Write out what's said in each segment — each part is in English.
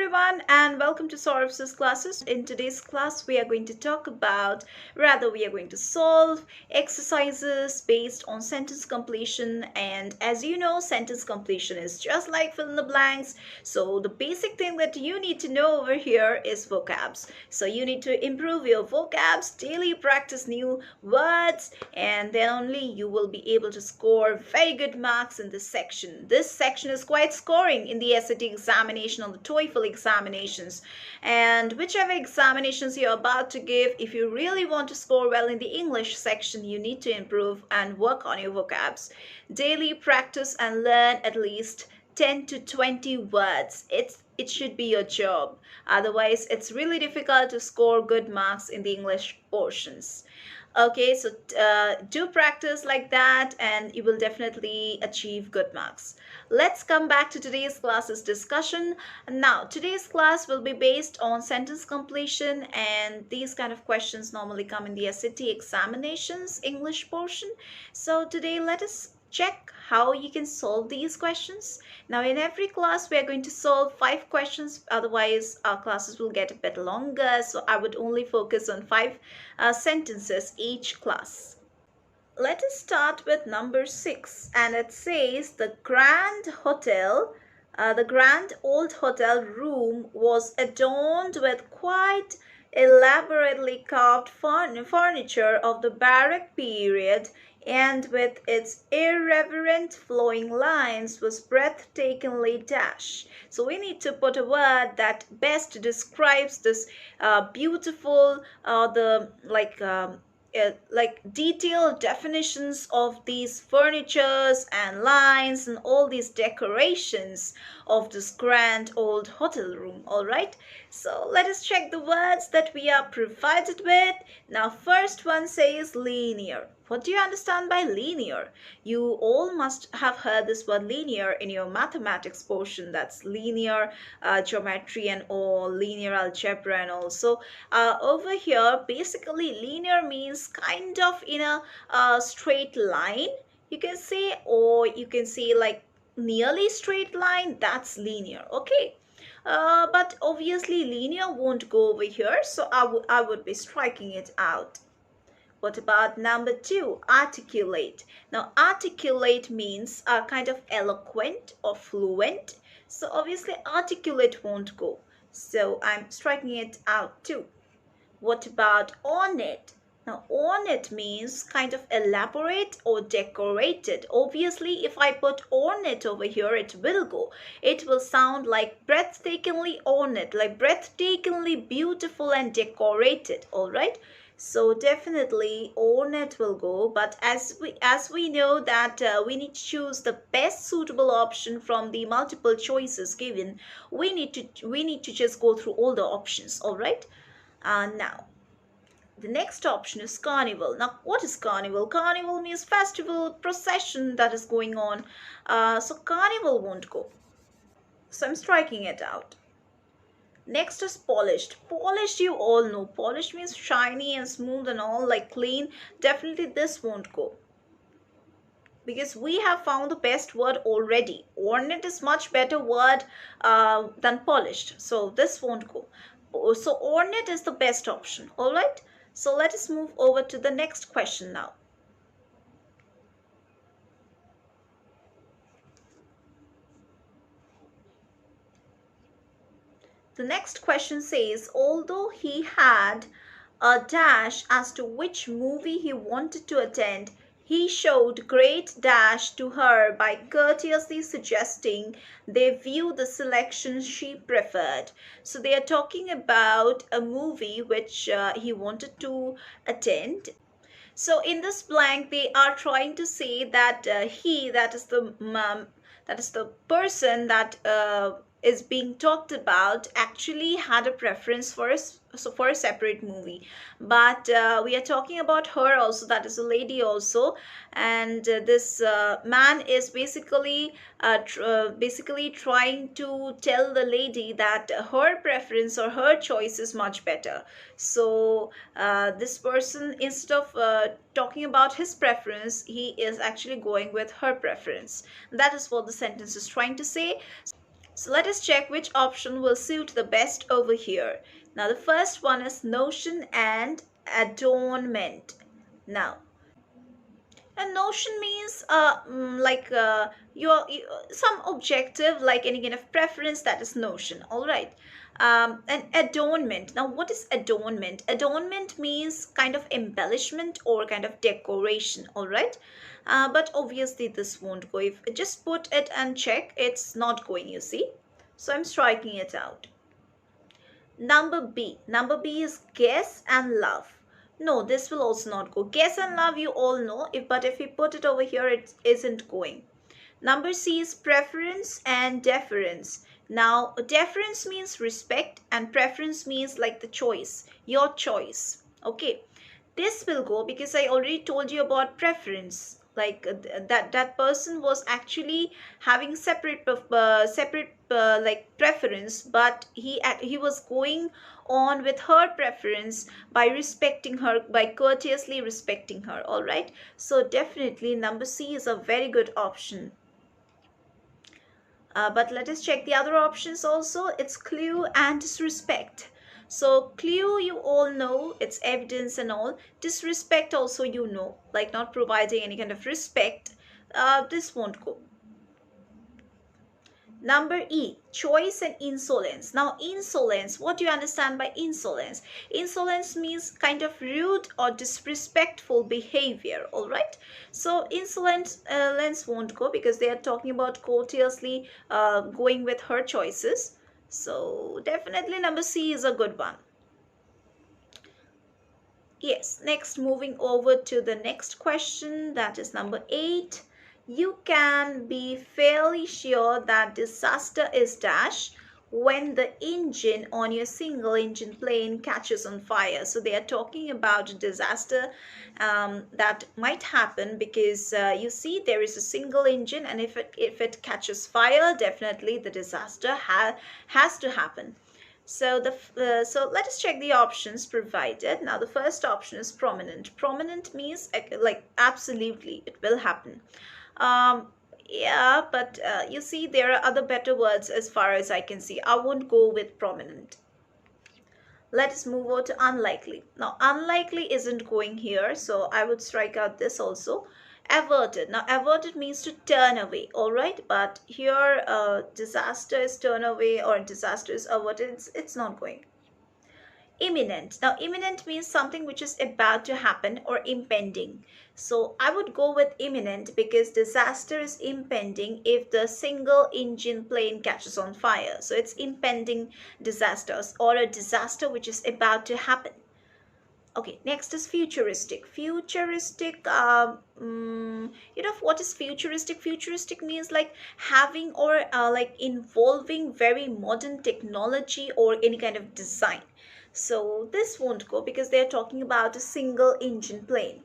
everyone and welcome to Saurav's classes. In today's class we are going to talk about, we are going to solve exercises based on sentence completion, and as you know, sentence completion is just like fill in the blanks. So the basic thing that you need to know over here is vocabs. So you need to improve your vocabs, daily practice new words, and then only you will be able to score very good marks in this section. This section is quite scoring in the SAT examination, on the TOEFL examinations, and whichever examinations you're about to give. If you really want to score well in the English section, you need to improve and work on your vocabs. Daily practice and learn at least 10 to 20 words. It should be your job. Otherwise, it's really difficult to score good marks in the English portions. Okay, so do practice like that and you will definitely achieve good marks. Let's come back to today's class's discussion. Now, today's class will be based on sentence completion, and these kind of questions normally come in the SAT examinations English portion. So today let us check how you can solve these questions. Now, in every class we are going to solve 5 questions, otherwise our classes will get a bit longer, so I would only focus on 5 sentences each class. Let us start with number 6, and it says the grand old hotel room was adorned with quite elaborately carved furniture of the Baroque period, and with its irreverent flowing lines was breathtakingly dash. So we need to put a word that best describes this beautiful, detailed definitions of these furnitures and lines and all these decorations of this grand old hotel room. All right, so let us check the words that we are provided with. Now, first one says linear. What do you understand by linear? You all must have heard this word linear in your mathematics portion. That's linear geometry and all, linear algebra and all. So over here, basically linear means kind of in a straight line, you can say, or you can say like nearly straight line. That's linear. Okay. But obviously linear won't go over here, so I would be striking it out. What about number 2, articulate? Now, articulate means kind of eloquent or fluent. So obviously articulate won't go. So I'm striking it out too. What about ornate? Now, ornate means kind of elaborate or decorated. Obviously, if I put ornate over here, it will go. It will sound like breathtakingly ornate, like breathtakingly beautiful and decorated. All right. So definitely ornate will go, but as we know that we need to choose the best suitable option from the multiple choices given, we need to just go through all the options. All right. Now, the next option is carnival. Now, what is carnival? Carnival means festival, procession that is going on. So carnival won't go. So I'm striking it out. Next is polished. Polished, you all know. Polished means shiny and smooth and all, like clean. Definitely this won't go, because we have found the best word already. Ornate is much better word than polished. So this won't go. So ornate is the best option. All right. So let us move over to the next question now. The next question says, although he had a dash as to which movie he wanted to attend, he showed great dash to her by courteously suggesting they view the selection she preferred. So they are talking about a movie which he wanted to attend. So in this blank, they are trying to say that that is the person that is being talked about, actually had a preference for a separate movie. But we are talking about her also, that is a lady also, and this man is basically trying to tell the lady that her preference or her choice is much better. So this person, instead of talking about his preference, he is actually going with her preference. That is what the sentence is trying to say. So let us check which option will suit the best over here. Now the first one is notion and adornment. Now a notion means some objective, like any kind of preference, that is notion. All right. And adornment. Now what is adornment? Adornment means kind of embellishment or kind of decoration. All right. But obviously this won't go. If just put it and check, it's not going, you see. So I'm striking it out. Number B. Number B is guess and love. No, this will also not go. Guess and love you all know, but if we put it over here, it isn't going. Number C is preference and deference. Now, deference means respect and preference means like the choice, your choice. Okay, this will go because I already told you about preference. Like that person was actually having separate like preference, but he was going on with her preference by respecting her, by courteously respecting her. All right, so definitely number C is a very good option. But let us check the other options also. It's clue and disrespect. So clue you all know, it's evidence and all. Disrespect also you know, like not providing any kind of respect. This won't go. Number E, choice and insolence. Now, insolence, what do you understand by insolence? Insolence means kind of rude or disrespectful behavior, all right? So, insolence won't go because they are talking about courteously going with her choices. So, definitely number C is a good one. Yes, next moving over to the next question, that is number 8. You can be fairly sure that disaster is dash when the engine on your single engine plane catches on fire. So they are talking about a disaster that might happen because you see there is a single engine, and if it catches fire, definitely the disaster has to happen. So so let us check the options provided. Now the first option is prominent. Prominent means like absolutely it will happen. Um, yeah, but you see there are other better words as far as I can see. I won't go with prominent. Let us move on to unlikely. Now unlikely isn't going here, so I would strike out this also. Averted. Now averted means to turn away, all right, but here disaster is turn away or disaster is averted. It's not going. Imminent. Now imminent means something which is about to happen or impending. So I would go with imminent because disaster is impending if the single engine plane catches on fire. So it's impending disasters or a disaster which is about to happen. Okay, next is futuristic. Futuristic, you know what is futuristic? Futuristic means like having or like involving very modern technology or any kind of design. So this won't go because they're talking about a single engine plane.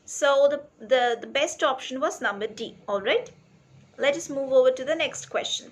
So the best option was number D. All right, let us move over to the next question.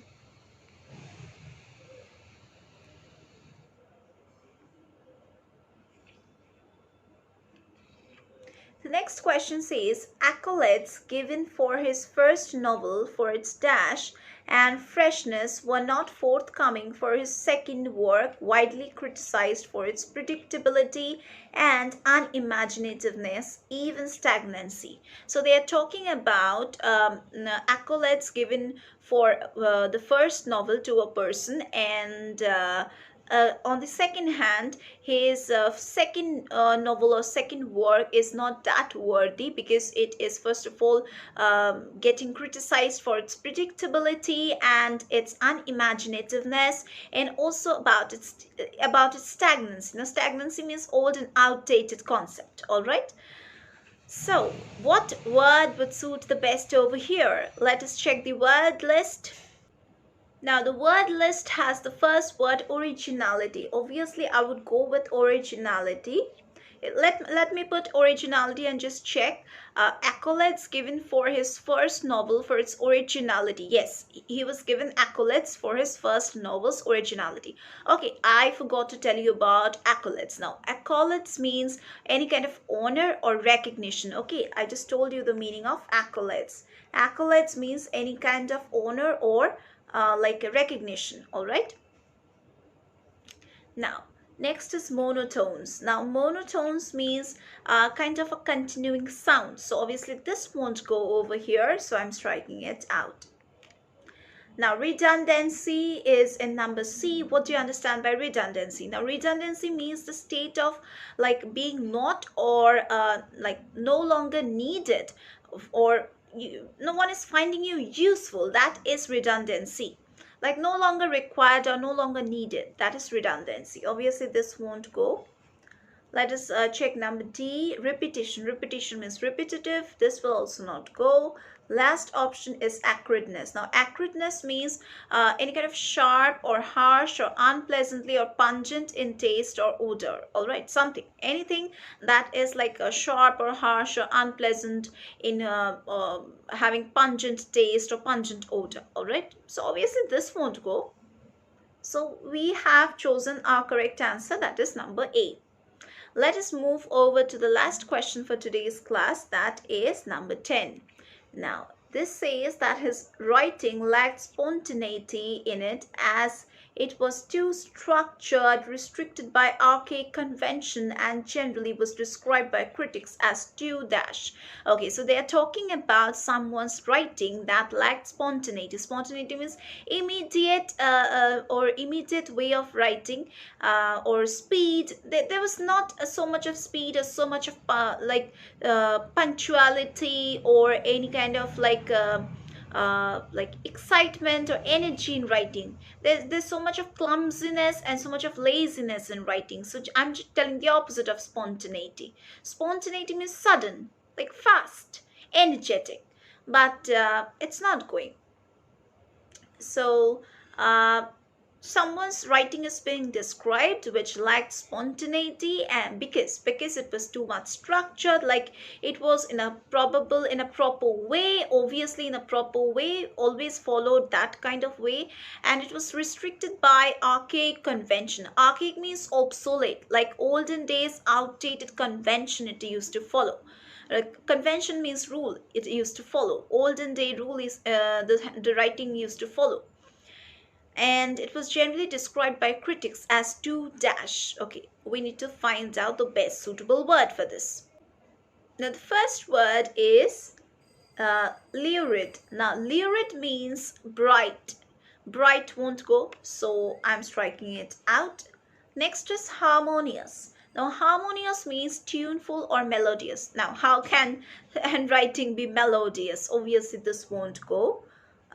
The next question says, accolades given for his first novel for its dash and freshness were not forthcoming for his second work, widely criticized for its predictability and unimaginativeness, even stagnancy. So they are talking about accolades given for the first novel to a person, and on the second hand, his second novel or second work is not that worthy because it is first of all getting criticized for its predictability and its unimaginativeness, and also about its stagnancy. Now stagnancy means old and outdated concept. All right, so what word would suit the best over here? Let us check the word list. Now the word list has the first word originality. Obviously I would go with originality. Let me put originality and just check. Accolades given for his first novel for its originality. Yes, he was given accolades for his first novel's originality. Okay, I forgot to tell you about accolades. Now, accolades means any kind of honor or recognition. Okay, I just told you the meaning of accolades. Accolades means any kind of honor or like a recognition. All right. Now, next is monotones. Now, monotones means kind of a continuing sound. So obviously this won't go over here. So I'm striking it out. Now, redundancy is in number C. What do you understand by redundancy? Now, redundancy means the state of like being not or like no longer needed, or no one is finding you useful. That is redundancy. Like no longer required or no longer needed. That is redundancy. Obviously, this won't go. Let us check number D. Repetition. Repetition means repetitive. This will also not go. Last option is acridness. Now, acridness means any kind of sharp or harsh or unpleasantly or pungent in taste or odor. All right, something, anything that is like a sharp or harsh or unpleasant in having pungent taste or pungent odor. All right, so obviously this won't go. So we have chosen our correct answer, that is number A. Let us move over to the last question for today's class, that is number 10. Now, this says that his writing lacked spontaneity in it as it was too structured, restricted by archaic convention, and generally was described by critics as too dash. Okay, so they are talking about someone's writing that lacked spontaneity. Spontaneity means immediate or immediate way of writing or speed. There was not so much of speed or so much of punctuality or any kind of like excitement or energy in writing. There's so much of clumsiness and so much of laziness in writing. So I'm just telling the opposite of spontaneity. Spontaneity means sudden, like fast, energetic, but it's not going. So someone's writing is being described which lacked spontaneity, and because it was too much structured, like it was in a proper way, obviously in a proper way, always followed that kind of way, and it was restricted by archaic convention. Archaic means obsolete, like olden days outdated convention it used to follow. Convention means rule it used to follow. Olden day rule is the writing used to follow, and it was generally described by critics as too dash. Okay, we need to find out the best suitable word for this. Now, the first word is lurid. Now, lurid means bright. Bright won't go, so I'm striking it out. Next is harmonious. Now, harmonious means tuneful or melodious. Now, how can handwriting be melodious? Obviously, this won't go.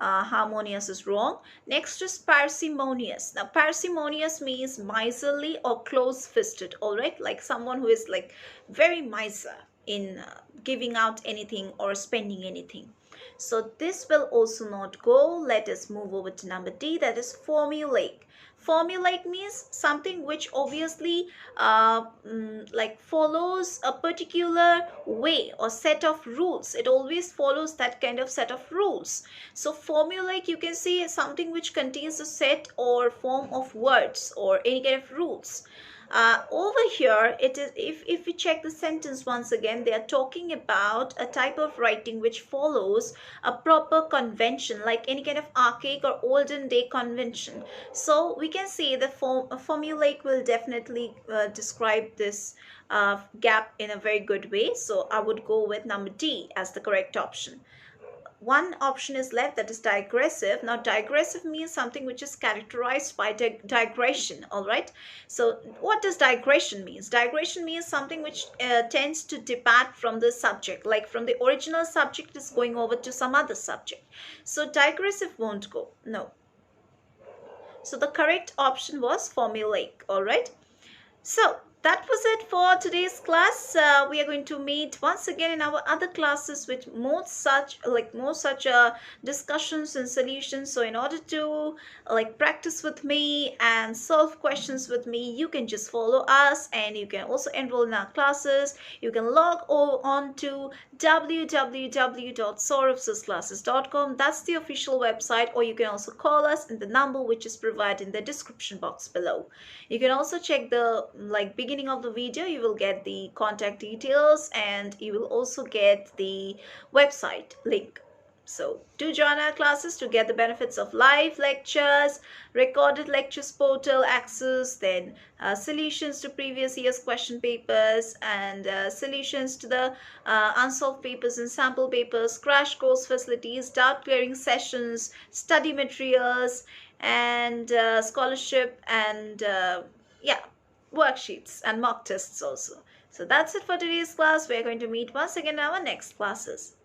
Harmonious is wrong. Next is parsimonious. Now, parsimonious means miserly or close-fisted. All right, like someone who is like very miser in giving out anything or spending anything. So this will also not go. Let us move over to number D, that is formulaic. Formulaic means something which obviously like follows a particular way or set of rules. It always follows that kind of set of rules. So formulaic, you can see, is something which contains a set or form of words or any kind of rules. Over here, it is, if we check the sentence once again, they are talking about a type of writing which follows a proper convention, like any kind of archaic or olden day convention. So we can say the formulaic will definitely describe this gap in a very good way. So I would go with number D as the correct option. One option is left, that is digressive. Now, digressive means something which is characterized by digression. All right, so what does digression means? Digression means something which tends to depart from the subject, like from the original subject is going over to some other subject. So digressive won't go, no. So the correct option was formulaic. All right, so that was it for today's class. We are going to meet once again in our other classes with more such discussions and solutions. So in order to practice with me and solve questions with me, you can just follow us, and you can also enroll in our classes. You can log on to www.sauravsasclasses.com. That's the official website, or you can also call us in the number which is provided in the description box below. You can also check the beginning of the video. You will get the contact details, and you will also get the website link. So do join our classes to get the benefits of live lectures, recorded lectures portal access, then solutions to previous year's question papers, and solutions to the unsolved papers and sample papers, crash course facilities, doubt clearing sessions, study materials, and scholarship, and yeah, worksheets and mock tests also. So that's it for today's class. We're going to meet once again in our next classes.